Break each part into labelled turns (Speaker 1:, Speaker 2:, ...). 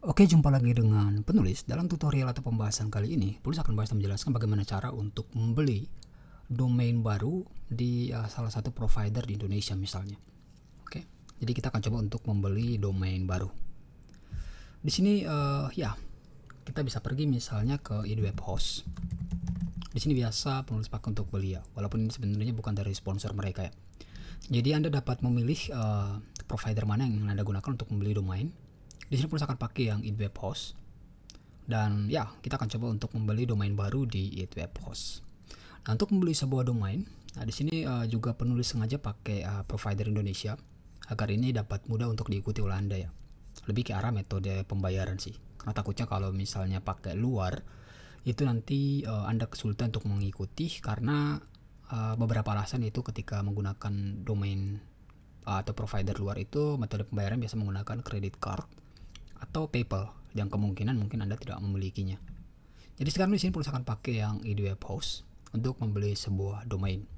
Speaker 1: Oke, jumpa lagi dengan penulis. Dalam tutorial atau pembahasan kali ini, penulis akan bahas dan menjelaskan bagaimana cara untuk membeli domain baru di salah satu provider di Indonesia misalnya. Oke, jadi kita akan coba untuk membeli domain baru. Di sini kita bisa pergi misalnya ke IDWeb Host. Di sini biasa penulis pakai untuk beli ya, walaupun ini sebenarnya bukan dari sponsor mereka ya. Jadi Anda dapat memilih provider mana yang Anda gunakan untuk membeli domain. Di sini penulis akan pakai yang IDWeb Host. Dan ya, kita akan coba untuk membeli domain baru di IDWeb Host. Nah, untuk membeli sebuah domain, di sini juga penulis sengaja pakai provider Indonesia agar ini dapat mudah untuk diikuti oleh Anda ya. Lebih ke arah metode pembayaran sih. Karena takutnya kalau misalnya pakai luar, itu nanti Anda kesulitan untuk mengikuti karena beberapa alasan, itu ketika menggunakan domain atau provider luar itu metode pembayaran biasa menggunakan credit card atau PayPal yang kemungkinan mungkin Anda tidak memilikinya. Jadi sekarang di sini penulis akan pakai yang IDWeb Host untuk membeli sebuah domain.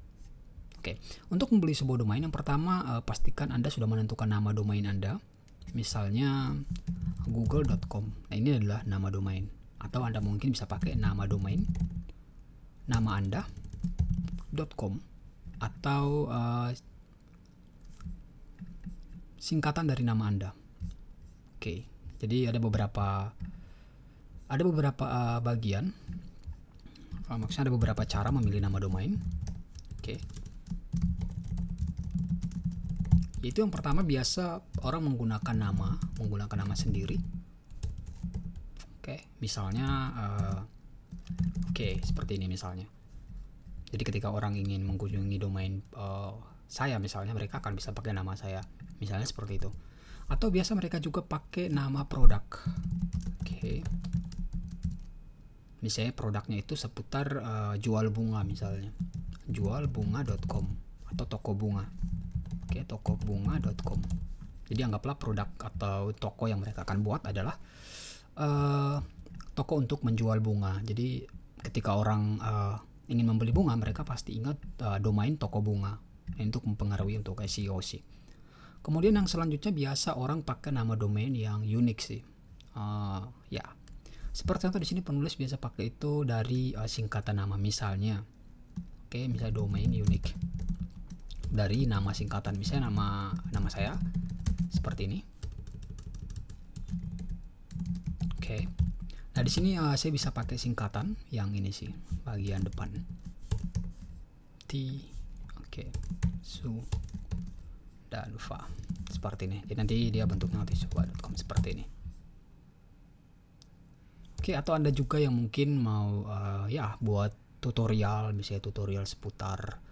Speaker 1: Oke, untuk membeli sebuah domain yang pertama pastikan Anda sudah menentukan nama domain Anda. Misalnya google.com. Nah, ini adalah nama domain. Atau Anda mungkin bisa pakai nama domain nama Anda .com atau singkatan dari nama Anda. Oke. Jadi ada beberapa bagian. Maksudnya ada beberapa cara memilih nama domain. Oke. Itu yang pertama, biasa orang menggunakan nama sendiri. Oke, misalnya seperti ini misalnya. Jadi ketika orang ingin mengunjungi domain saya misalnya, mereka akan bisa pakai nama saya. Misalnya seperti itu. Atau biasa mereka juga pakai nama produk. Oke. Misalnya produknya itu seputar jual bunga misalnya. Jualbunga.com atau toko bunga. Oke, tokobunga.com. Jadi anggaplah produk atau toko yang mereka akan buat adalah toko untuk menjual bunga. Jadi ketika orang ingin membeli bunga, mereka pasti ingat domain toko bunga untuk mempengaruhi untuk SEO sih. Kemudian yang selanjutnya biasa orang pakai nama domain yang unik sih. Ya, seperti contoh di sini penulis biasa pakai itu dari singkatan nama misalnya. Oke, misalnya domain unik dari nama singkatan, misalnya nama saya seperti ini. Oke. Nah, di sini saya bisa pakai singkatan yang ini sih, bagian depan. Su dan Fa seperti ini. Jadi nanti dia bentuknya suba.com seperti ini. Oke, atau Anda juga yang mungkin mau buat tutorial, misalnya tutorial seputar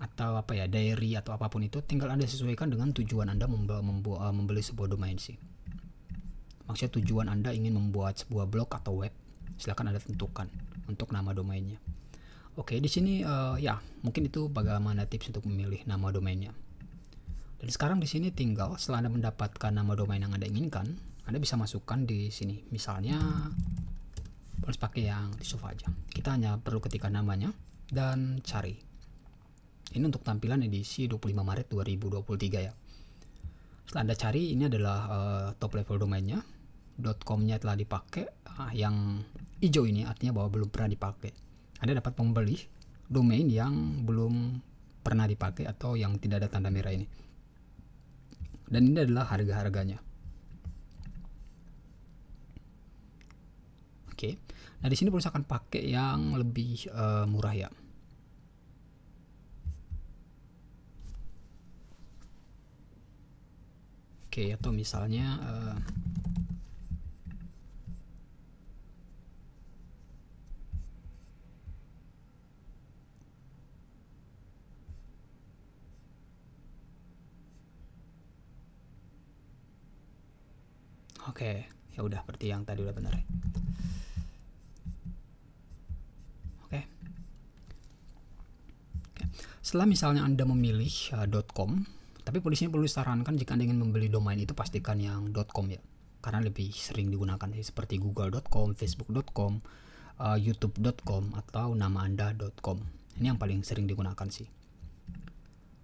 Speaker 1: atau diary atau apapun itu, tinggal Anda sesuaikan dengan tujuan Anda membeli sebuah domain sih. Maksudnya tujuan Anda ingin membuat sebuah blog atau web, silakan Anda tentukan untuk nama domainnya. Oke, di sini mungkin itu bagaimana tips untuk memilih nama domainnya. Dan sekarang di sini tinggal setelah Anda mendapatkan nama domain yang Anda inginkan, Anda bisa masukkan di sini. Misalnya harus pakai yang di sofa aja. Kita hanya perlu ketikkan namanya dan cari. Ini untuk tampilan edisi 25 Maret 2023 ya. Setelah Anda cari, ini adalah top level domainnya. .com-nya telah dipakai. Yang hijau ini artinya bahwa belum pernah dipakai. Anda dapat membeli domain yang belum pernah dipakai atau yang tidak ada tanda merah ini. Dan ini adalah harga-harganya. Oke. Nah, di sini penulis akan pakai yang lebih murah ya. Oke, atau misalnya oke, ya udah, berarti yang tadi udah benar. Oke. Setelah misalnya Anda memilih .com, tapi polisinya perlu sarankan jika Anda ingin membeli domain itu pastikan yang .com ya, karena lebih sering digunakan seperti google.com, facebook.com, youtube.com atau nama Anda.com. Ini yang paling sering digunakan sih.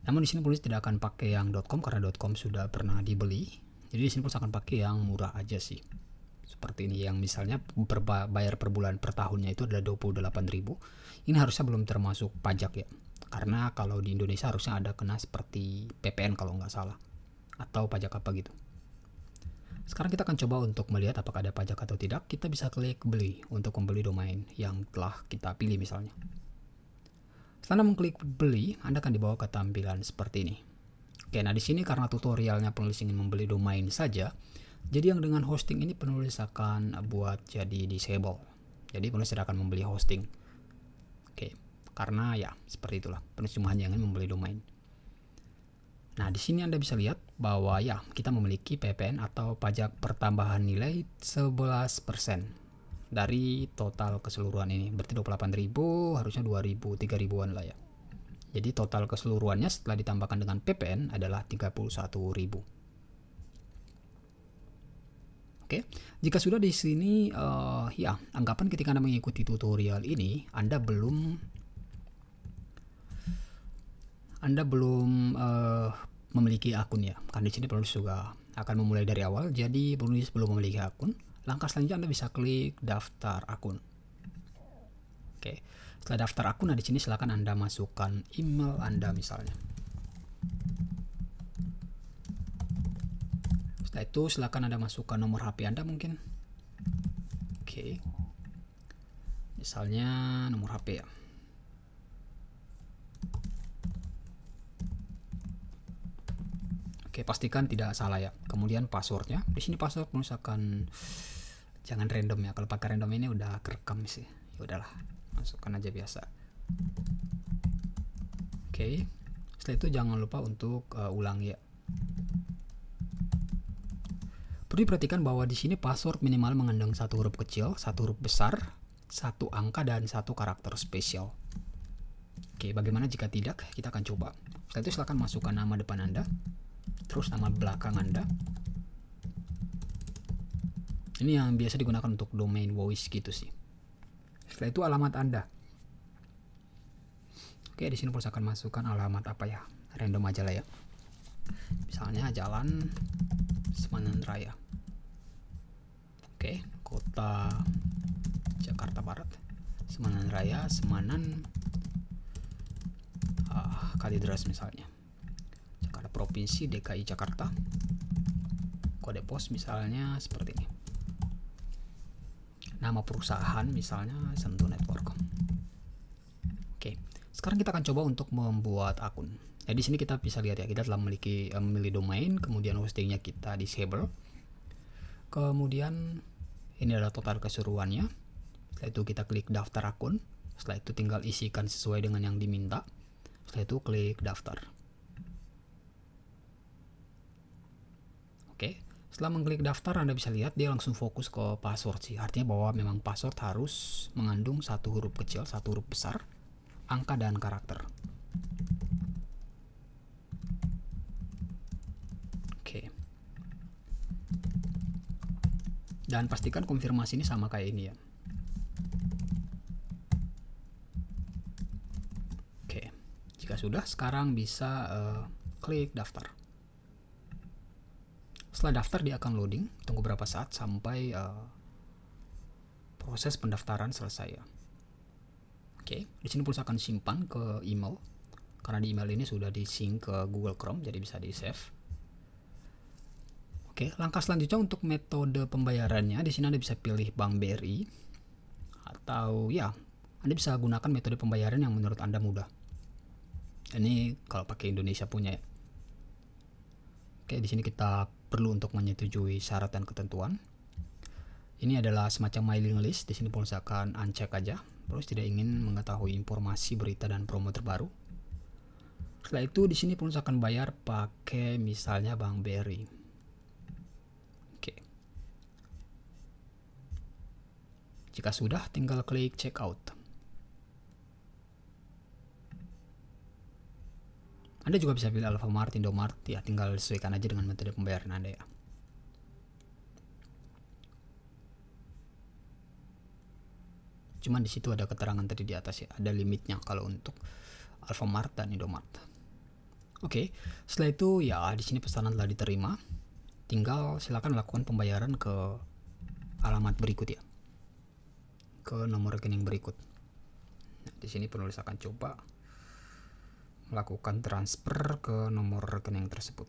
Speaker 1: Namun di sini polisi tidak akan pakai yang .com karena .com sudah pernah dibeli. Jadi di sini Pulsa akan pakai yang murah aja sih. Seperti ini, yang misalnya bayar per bulan per tahunnya itu adalah 28.000. Ini harusnya belum termasuk pajak ya. Karena kalau di Indonesia harusnya ada kena seperti PPN kalau nggak salah, atau pajak apa gitu. Sekarang kita akan coba untuk melihat apakah ada pajak atau tidak. Kita bisa klik beli untuk membeli domain yang telah kita pilih misalnya. Setelah mengklik beli, Anda akan dibawa ke tampilan seperti ini. Oke, nah di sini karena tutorialnya penulis ingin membeli domain saja, jadi yang dengan hosting ini penulis akan buat jadi disable. Jadi penulis tidak akan membeli hosting. Oke, karena ya seperti itulah, penulis cuma hanya ingin membeli domain. Nah, di sini Anda bisa lihat bahwa ya kita memiliki PPN atau pajak pertambahan nilai 11% dari total keseluruhan ini. Berarti 28.000, harusnya 2.000, 3.000-an lah ya. Jadi total keseluruhannya setelah ditambahkan dengan PPN adalah 31.000. Oke, jika sudah di sini ya anggapan ketika Anda mengikuti tutorial ini Anda belum memiliki akun ya. Karena di sini penulis juga akan memulai dari awal, jadi penulis belum memiliki akun. Langkah selanjutnya Anda bisa klik daftar akun. Oke. Setelah daftar akun, nah di sini silakan Anda masukkan email Anda misalnya. Setelah itu silakan Anda masukkan nomor HP Anda mungkin. Oke. Misalnya nomor HP ya. Oke, pastikan tidak salah ya. Kemudian passwordnya. Di sini password penulis akan jangan random ya. Kalau pakai random ini udah kerekam sih. Ya udahlah. Masukkan aja biasa. Oke. Setelah itu jangan lupa untuk ulang ya. Perlu diperhatikan bahwa di sini password minimal mengandung satu huruf kecil, satu huruf besar, satu angka dan satu karakter spesial. Oke, bagaimana jika tidak? Kita akan coba. Setelah itu silakan masukkan nama depan Anda, terus nama belakang Anda. Ini yang biasa digunakan untuk domain voice gitu sih. Setelah itu alamat Anda. Oke, di sini Pulsa akan masukkan alamat apa ya? Random aja lah ya. Misalnya Jalan Semanan Raya. Oke, kota Jakarta Barat. Semanan Raya, Semanan Kalideres misalnya. Jakarta Provinsi DKI Jakarta. Kode pos misalnya seperti ini. Nama perusahaan misalnya Sentuh Network. Oke, sekarang kita akan coba untuk membuat akun. Nah, di sini kita bisa lihat ya, kita telah memilih domain, kemudian hostingnya kita disable. Kemudian ini adalah total keseluruhannya. Setelah itu kita klik daftar akun. Setelah itu tinggal isikan sesuai dengan yang diminta. Setelah itu klik daftar. Oke, setelah mengklik daftar Anda bisa lihat dia langsung fokus ke password sih. Artinya bahwa memang password harus mengandung satu huruf kecil, satu huruf besar, angka dan karakter. Oke. Dan pastikan konfirmasi ini sama kayak ini ya. Oke. Jika sudah, sekarang bisa klik daftar. Setelah daftar dia akan loading, tunggu beberapa saat sampai proses pendaftaran selesai ya. Oke, di sini Pulsa akan simpan ke email karena di email ini sudah di-sync ke Google Chrome, jadi bisa di-save. Oke, langkah selanjutnya untuk metode pembayarannya, di sini Anda bisa pilih Bank BRI atau ya, Anda bisa gunakan metode pembayaran yang menurut Anda mudah. Ini kalau pakai Indonesia punya ya. Oke, di sini kita perlu untuk menyetujui syarat dan ketentuan. Ini adalah semacam mailing list. Di sini Pulsa akan uncheck aja. Terus tidak ingin mengetahui informasi berita dan promo terbaru. Setelah itu di sini Pulsa akan bayar pakai misalnya Bank BRI. Oke. Jika sudah, tinggal klik checkout. Anda juga bisa pilih Alfamart, Indomart, ya tinggal sesuaikan aja dengan metode pembayaran Anda ya. Cuman di situ ada keterangan tadi di atas ya, ada limitnya kalau untuk Alfamart dan Indomart. Oke, setelah itu ya di sini pesanan telah diterima. tinggal silakan lakukan pembayaran ke alamat berikut ya, ke nomor rekening berikut. Nah, di sini penulis akan coba melakukan transfer ke nomor rekening tersebut.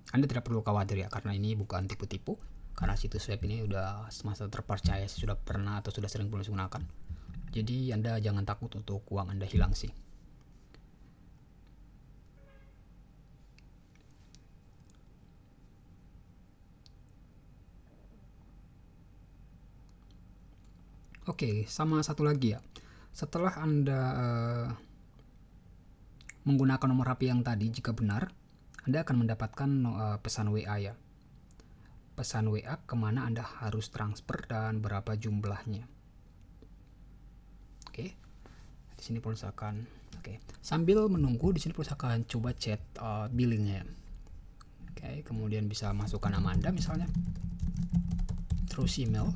Speaker 1: Anda tidak perlu khawatir ya, karena ini bukan tipu-tipu, karena situs web ini udah semasa terpercaya, sudah pernah atau sudah sering penulis gunakan. Jadi Anda jangan takut untuk uang Anda hilang sih. Oke, sama satu lagi ya. Setelah Anda menggunakan nomor HP yang tadi, jika benar, Anda akan mendapatkan pesan WA ya. Pesan WA kemana Anda harus transfer dan berapa jumlahnya. Oke, di sini penulis akan, sambil menunggu di sini penulis akan coba chat billingnya. Oke, kemudian bisa masukkan nama Anda misalnya, terus email.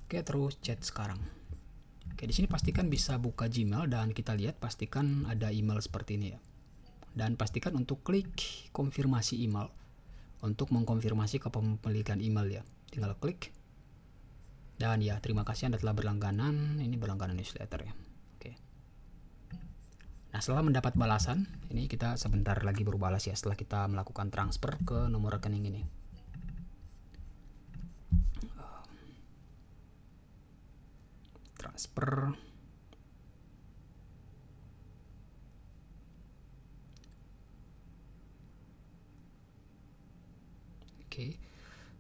Speaker 1: Oke, terus chat sekarang. Oke, di sini pastikan bisa buka Gmail dan kita lihat pastikan ada email seperti ini ya. Dan pastikan untuk klik konfirmasi email untuk mengkonfirmasi kepemilikan email ya. Tinggal klik. Dan ya, terima kasih Anda telah berlangganan. Ini berlangganan newsletter ya. Oke. Nah, setelah mendapat balasan, ini kita sebentar lagi baru balas ya setelah kita melakukan transfer ke nomor rekening ini. Transfer. Oke.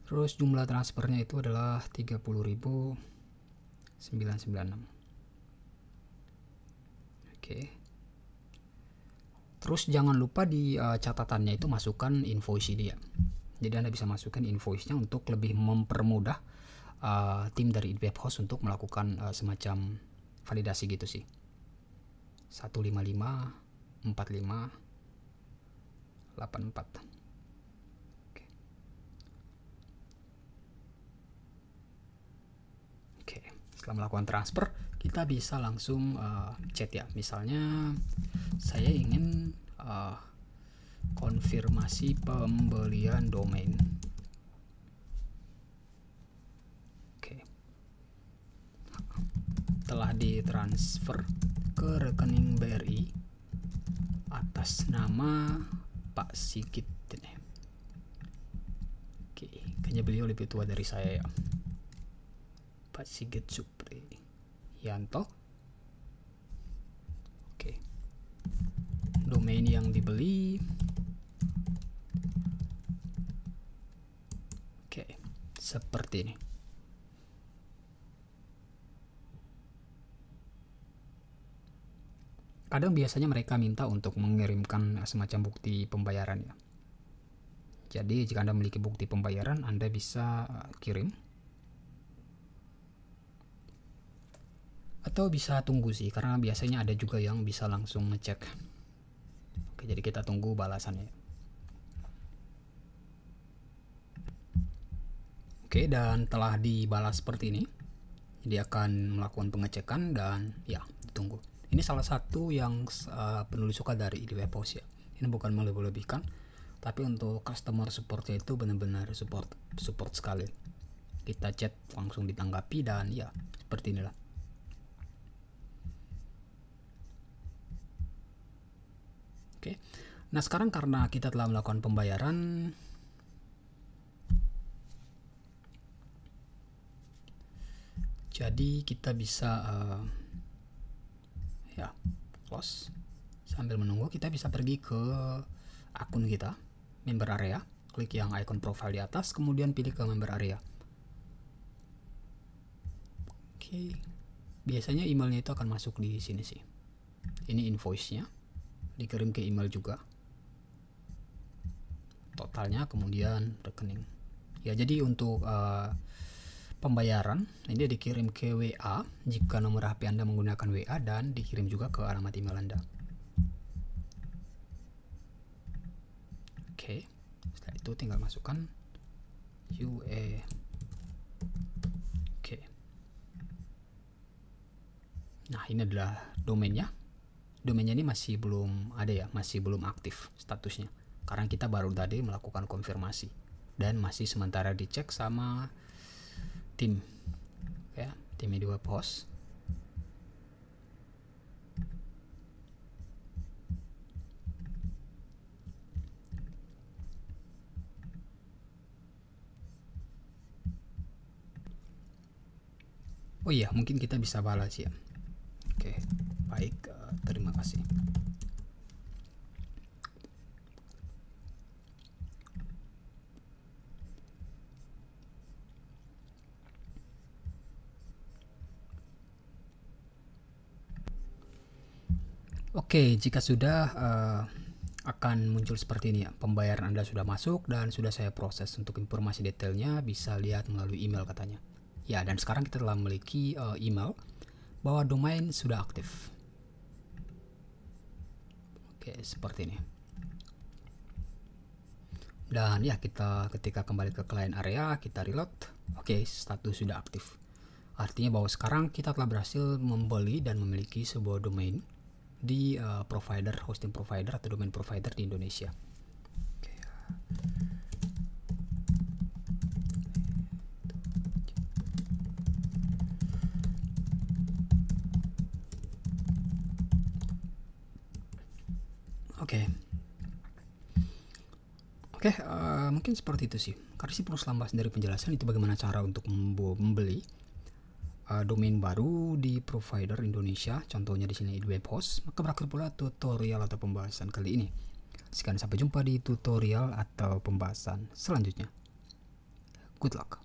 Speaker 1: Terus jumlah transfernya itu adalah 30.996. Oke. Terus jangan lupa di catatannya itu masukkan invoice ini ya. Jadi Anda bisa masukkan invoice-nya untuk lebih mempermudah tim dari webhost untuk melakukan semacam validasi gitu sih. 1554584. Oke, setelah melakukan transfer kita bisa langsung chat ya. Misalnya saya ingin konfirmasi pembelian domain. Telah ditransfer ke rekening BRI atas nama Pak Sigit. Oke, kayaknya beliau lebih tua dari saya ya. Pak Sigit Supriyanto. Oke. Domain yang dibeli. Oke, seperti ini. Kadang biasanya mereka minta untuk mengirimkan semacam bukti pembayaran ya. Jadi jika Anda memiliki bukti pembayaran, Anda bisa kirim. Atau bisa tunggu sih, karena biasanya ada juga yang bisa langsung ngecek. Oke, jadi kita tunggu balasannya. Oke, dan telah dibalas seperti ini, dia akan melakukan pengecekan dan ya, ditunggu. Ini salah satu yang penulis suka dari webhost ya. Ini bukan melebih-lebihkan, tapi untuk customer supportnya itu benar-benar support sekali. Kita chat langsung ditanggapi dan ya, seperti inilah. Oke. Nah, sekarang karena kita telah melakukan pembayaran, jadi kita bisa ya close. Sambil menunggu kita bisa pergi ke akun kita, member area, klik yang icon profile di atas, kemudian pilih ke member area. Oke, biasanya emailnya itu akan masuk di sini sih. Ini invoice-nya, dikirim ke email juga, totalnya, kemudian rekening. Ya, jadi untuk pembayaran ini dikirim ke WA jika nomor HP Anda menggunakan WA, dan dikirim juga ke alamat email Anda. Oke, setelah itu tinggal masukkan UE. Oke. Nah, ini adalah domainnya. Domainnya ini masih belum ada ya, masih belum aktif statusnya. Karena kita baru tadi melakukan konfirmasi dan masih sementara dicek sama tim ya, tim di web host. Oh iya, mungkin kita bisa balas ya. Oke, baik, terima kasih. Oke, jika sudah akan muncul seperti ini ya. Pembayaran Anda sudah masuk dan sudah saya proses. Untuk informasi detailnya bisa lihat melalui email katanya. Ya, dan sekarang kita telah memiliki email bahwa domain sudah aktif. Oke, seperti ini. Dan ya, kita ketika kembali ke client area, kita reload. Oke, status sudah aktif. Artinya bahwa sekarang kita telah berhasil membeli dan memiliki sebuah domain di provider, hosting provider atau domain provider di Indonesia. Oke, mungkin seperti itu sih. Karena sih perlu selambasan dari penjelasan itu bagaimana cara untuk membeli domain baru di provider Indonesia. Contohnya di sini di web host. Maka berakhir pula tutorial atau pembahasan kali ini. Sekian, sampai jumpa di tutorial atau pembahasan selanjutnya. Good luck.